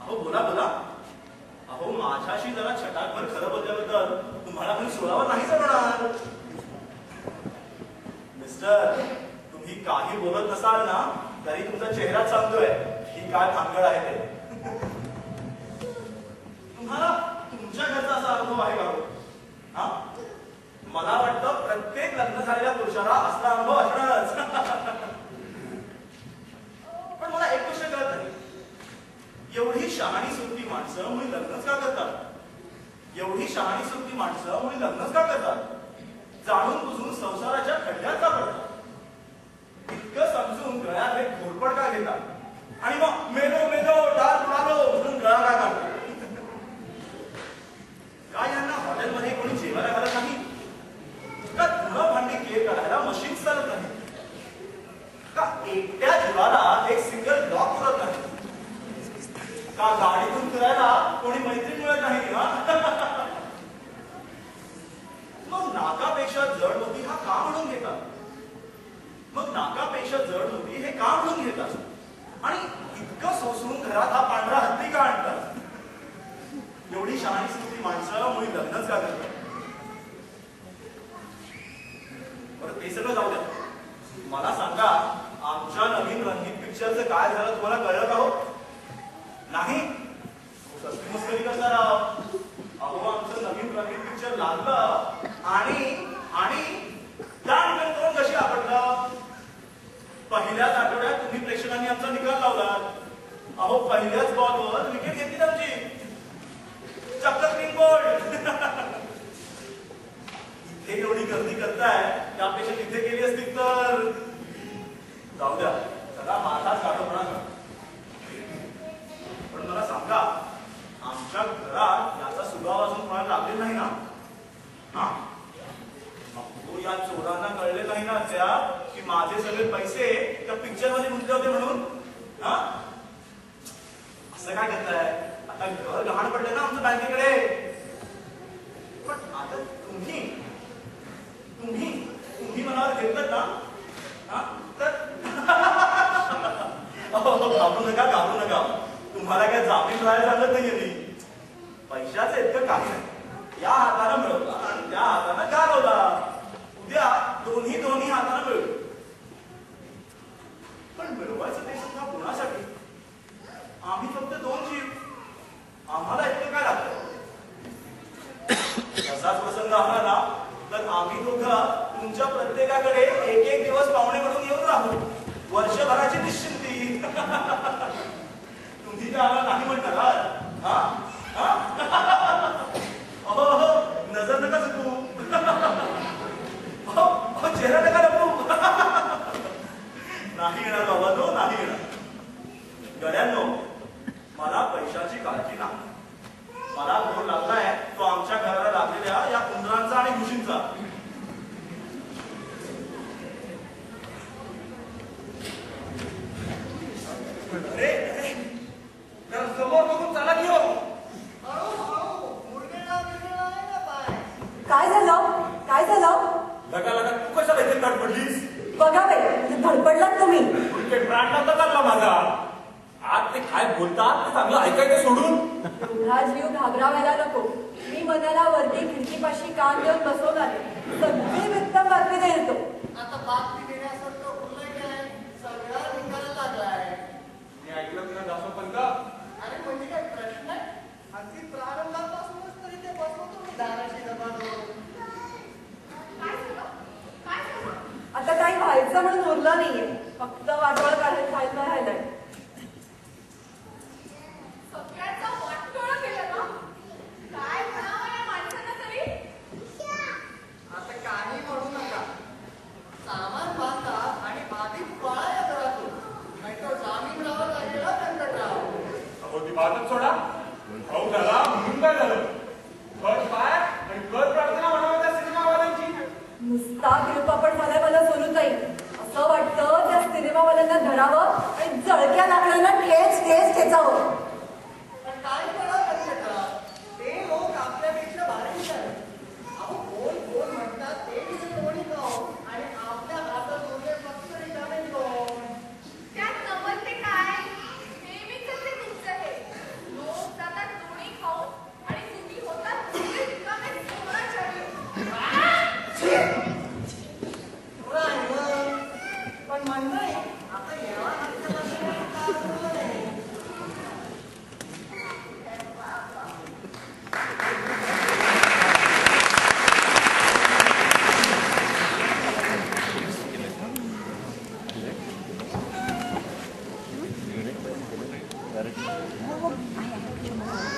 अहो बोला बोला. अहो माझ्याशी जरा छटाकभर खरं बोलल्याबद्दल तुम्हाला कोणी सोडावर नाही जमणार. मिस्टर, तुम्ही काही बोलत नसाल ना तरी तुमचा चेहराच सांगतोय ही काय भानगड आहे ते. तुम्हाला तुमच्या घरचा असा अनुभव आहे का? हा, मला वाटतं प्रत्येक लग्न झालेल्या पुरुषाला असला अनुभव असणारच. पण मला एक गोष्ट कळत नाही, एवढी शहाणी सुट्टी माणसं मुली लग्नच का करतात? एवढी शहाणी सुट्टी माणसं मुली लग्नच का करतात? जाणून बुजून संसाराच्या खड्ड्यात का पडतात? इतकं समजून गळ्यात एक घोरपड का घेतात? आणि मग मेलो मेलो डाल बुडालो म्हणून गळा का काढतात? काय यांना हॉटेलमध्ये कोणी जेवायला घालत नाही का? धुणं भांडी केर काढायला मशीन चालत नाही का? एकट्या जीवाला एक सिंगल लॉक पुरत नाही का? गाडीतून फिरायला कोणी मैत्रीण मिळत नाही का? मग नाकापेक्षा जड होती हा का म्हणून घेतात? मग नाकापेक्षा जड होती हे का म्हणून घेतात? आणि इतकं सोसून घरात हा पांढरा हत्ती का आणतात? एवढी शहाणी सुद्धी माणसं मुली लग्नच का करतात? बरं ते सगळं जाऊ द्या. मला सांगा, आमच्या नवीन रंगीत पिक्चरचं काय झालं तुम्हाला कळलं का हो? नाही? कसली मस्करी करता राव. अहो आमचं नवीन रंगीत पिक्चर लागलं आणि दान करून कशी आपटलं? पहिल्याच आठवड्यात तुम्ही प्रेक्षकांनी आमचा निकाल लावला. अहो पहिल्याच बॉलवर विकेट घेतली आमची. चक्क ग्रीन बोर्ड. इथे एवढी गर्दी करताय त्यापेक्षा तिथे गेली असती तर. जाऊ द्या, सगळा माझाच काढोपणा. पण मला सांगा, आमच्या घरात याचा सुगाव अजून कोणाला लागले नाही ना? हा, तो या चोरांना कळले नाही ना त्या की माझे सगळे पैसे त्या पिक्चर मध्ये गुंतले होते म्हणून? हा, असं काय करताय? आता घर गहाण पडले ना आमचं बँकेकडे. पण आता तुम्ही तुम्ही तुम्ही मनावर घेतलं ना, हा, तर घाबरू नका. तुम्हाला काय जामीन राहायला सांगत नाहीये मी. पैशाचं इतकं काही नाही. या हाताने मिळवला आणि त्या हाताने घालवला. उद्या दोन्ही हाताने मिळवू. पण मिळवायचं ते सुद्धा कोणासाठी? आम्ही फक्त 2 जीव. आम्हाला इतकं काय लागतं? असाच प्रसंग आला ना तर आम्ही दोघं तुमच्या प्रत्येकाकडे एक दिवस पाहुणे म्हणून येऊन राहू. वर्षभराची निश्चिंती. तुम्ही तर आम्हाला नाही म्हणणार. हो, नजर नका चुकू. हो, चेहरा नका लपू. नाही येणार बाबा, तो नाही येणार. गड्यांनो, मला पैशाची काळजी नाही. मला घोर लागलाय तो आमच्या घराला लागलेल्या या उंदरांचा आणि घुशींचा. अरे समोर बघून चला की हो. काय झालं? काय झालं? लगा तू कशाला इथे धडपडलीस? बघा बाई, धडपडलात तुम्ही. प्राण चालला माझा. आज ते काय बोलतात ते चांगलं ऐकायचं सोडून. एवढा जीव घाबरावायला नको. मी मनाला वरती खिडकीपाशी कान देऊन बसवून आले. सगळी उत्तम बातमी देतो. आता बातमी देण्यासारखं उरलं काय? सगळं निकाल लागलाय. मी ऐकलं तुला दासो पण का? अरे म्हणजे काय प्रश्न आहे? अगदी प्रारंभापासूनच तरी ते बसवतो मी दाराशी दबावून. आता काही व्हायचं म्हणून उरलं नाहीये. फक्त वाटोळ काढायला राहिलंय. सगळ्यांचा वाटोळा केला ना? काय म्हणावं या माणसांना तरी? आता काही म्हणू नका. सामान बांधा आणि आधी पळा या घरातून. नाहीतर जामीन राहावं लागेल व्यंकटराव. अहो ती बातच सोडा. भाऊ झाला म्हणून काय झालं? गट पाय आणि गट प्रार्थना म्हणावं त्या सिनेमावाल्यांची. नुसता कृपापण मला सोडून जाईल असं वाटतं. त्या सिनेमावाल्यांना धरावं आणि जळक्या लाकडांना ठेच ठेचावं.